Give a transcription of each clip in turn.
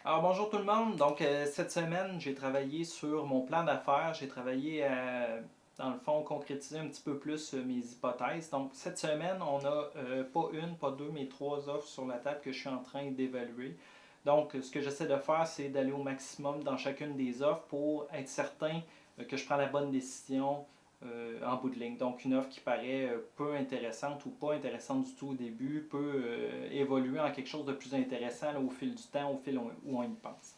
Alors bonjour tout le monde. Donc cette semaine, j'ai travaillé sur mon plan d'affaires. J'ai travaillé à, dans le fond, concrétiser un petit peu plus mes hypothèses. Donc cette semaine, on a pas une, pas deux, mais trois offres sur la table que je suis en train d'évaluer. Donc ce que j'essaie de faire, c'est d'aller au maximum dans chacune des offres pour être certain que je prends la bonne décision en bout de ligne. Donc une offre qui paraît peu intéressante ou pas intéressante du tout au début peut évoluer en quelque chose de plus intéressant là, au fil du temps, au fil où on y pense.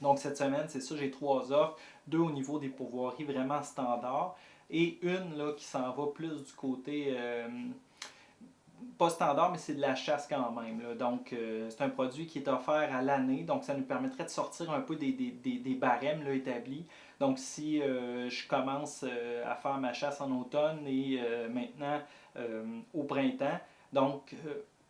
Donc cette semaine, c'est ça, j'ai trois offres, deux au niveau des pourvoiries vraiment standards et une là, qui s'en va plus du côté pas standard, mais c'est de la chasse quand même. Là. Donc, c'est un produit qui est offert à l'année. Donc, ça nous permettrait de sortir un peu des barèmes là, établis. Donc, si je commence à faire ma chasse en automne et maintenant au printemps, donc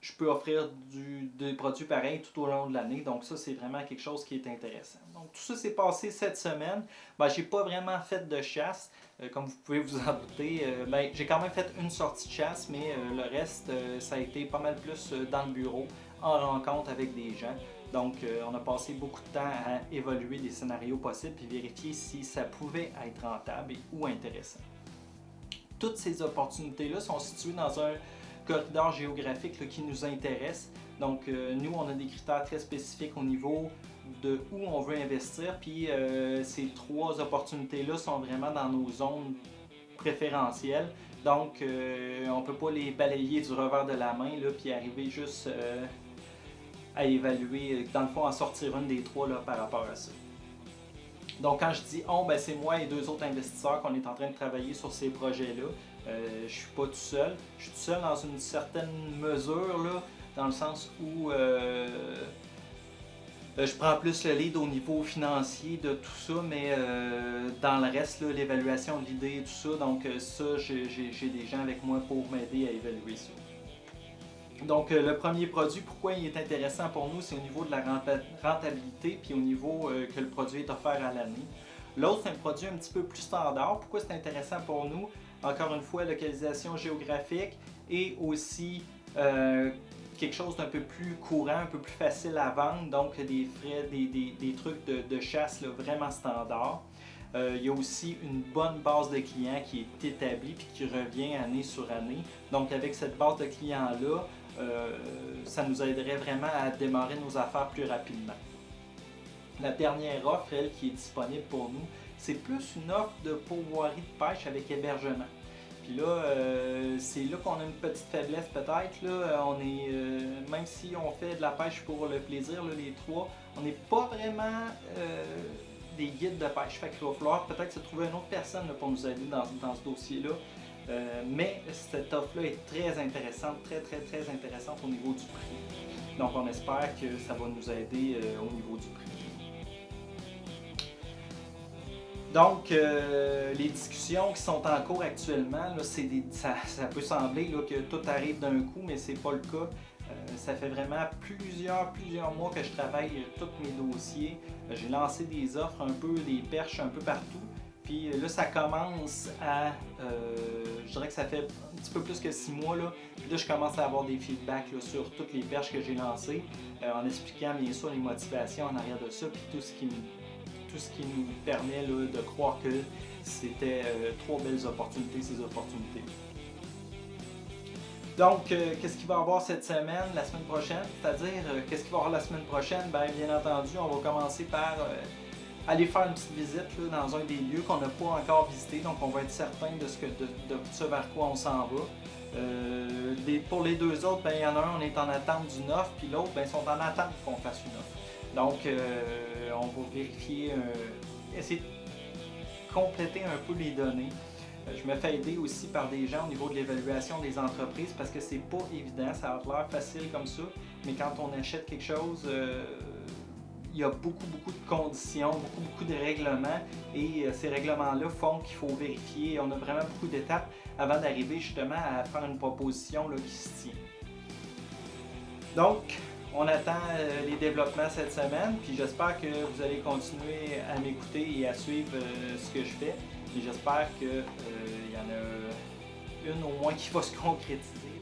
je peux offrir des produits pareils tout au long de l'année. Donc, ça, c'est vraiment quelque chose qui est intéressant. Donc, tout ça s'est passé cette semaine. Ben, j'ai pas vraiment fait de chasse. Comme vous pouvez vous en douter, ben, j'ai quand même fait une sortie de chasse, mais le reste, ça a été pas mal plus dans le bureau, en rencontre avec des gens. Donc, on a passé beaucoup de temps à évaluer des scénarios possibles et vérifier si ça pouvait être rentable ou intéressant. Toutes ces opportunités-là sont situées dans un corridor géographique là, qui nous intéresse. Donc, nous, on a des critères très spécifiques au niveau de où on veut investir. Puis, ces trois opportunités-là sont vraiment dans nos zones préférentielles. Donc, on ne peut pas les balayer du revers de la main, là, puis arriver juste à évaluer, dans le fond, en sortir une des trois là, par rapport à ça. Donc, quand je dis on, ben, c'est moi et deux autres investisseurs qu'on est en train de travailler sur ces projets-là. Je ne suis pas tout seul. Je suis tout seul dans une certaine mesure, là, dans le sens où je prends plus le lead au niveau financier de tout ça, mais dans le reste, l'évaluation de l'idée et tout ça, donc ça, j'ai des gens avec moi pour m'aider à évaluer ça. Donc, le premier produit, pourquoi il est intéressant pour nous, c'est au niveau de la rentabilité, puis au niveau que le produit est offert à l'année. L'autre, c'est un produit un petit peu plus standard. Pourquoi c'est intéressant pour nous? Encore une fois, localisation géographique et aussi quelque chose d'un peu plus courant, un peu plus facile à vendre, donc des frais, des trucs de chasse là, vraiment standards. Il y a aussi une bonne base de clients qui est établie et qui revient année sur année. Donc avec cette base de clients-là, ça nous aiderait vraiment à démarrer nos affaires plus rapidement. La dernière offre, elle, qui est disponible pour nous, c'est plus une offre de pourvoirie de pêche avec hébergement. Puis là, c'est là qu'on a une petite faiblesse peut-être. Là. On est, même si on fait de la pêche pour le plaisir, là, les trois, on n'est pas vraiment des guides de pêche. Fait qu'il va falloir peut-être se trouver une autre personne là, pour nous aider dans ce dossier-là. Mais cette offre-là est très intéressante, très intéressante au niveau du prix. Donc on espère que ça va nous aider au niveau du prix. Donc, les discussions qui sont en cours actuellement, là, ça peut sembler là, que tout arrive d'un coup, mais c'est pas le cas. Ça fait vraiment plusieurs mois que je travaille tous mes dossiers. J'ai lancé des offres un peu, des perches un peu partout. Puis là, ça commence à. Je dirais que ça fait un petit peu plus que 6 mois. Là. Puis là, je commence à avoir des feedbacks là, sur toutes les perches que j'ai lancées, en expliquant bien sûr les motivations en arrière de ça, puis tout ce qui nous permet là, de croire que c'était trois belles opportunités, ces opportunités. Donc, qu'est-ce qu'il va y avoir cette semaine, la semaine prochaine? C'est-à-dire, qu'est-ce qu'il va y avoir la semaine prochaine? Bien entendu, on va commencer par aller faire une petite visite là, dans un des lieux qu'on n'a pas encore visité, donc on va être certain de ce vers quoi on s'en va. Pour les deux autres, il y en a un, on est en attente d'une offre, puis l'autre, ils sont en attente qu'on fasse une offre. Donc, on va vérifier, essayer de compléter un peu les données. Je me fais aider aussi par des gens au niveau de l'évaluation des entreprises parce que c'est pas évident, ça a l'air facile comme ça, mais quand on achète quelque chose, il y a beaucoup de conditions, beaucoup de règlements et ces règlements-là font qu'il faut vérifier. On a vraiment beaucoup d'étapes avant d'arriver justement à faire une proposition là, qui se tient. Donc, on attend les développements cette semaine, puis j'espère que vous allez continuer à m'écouter et à suivre ce que je fais. Et j'espère qu'il y en a une au moins qui va se concrétiser.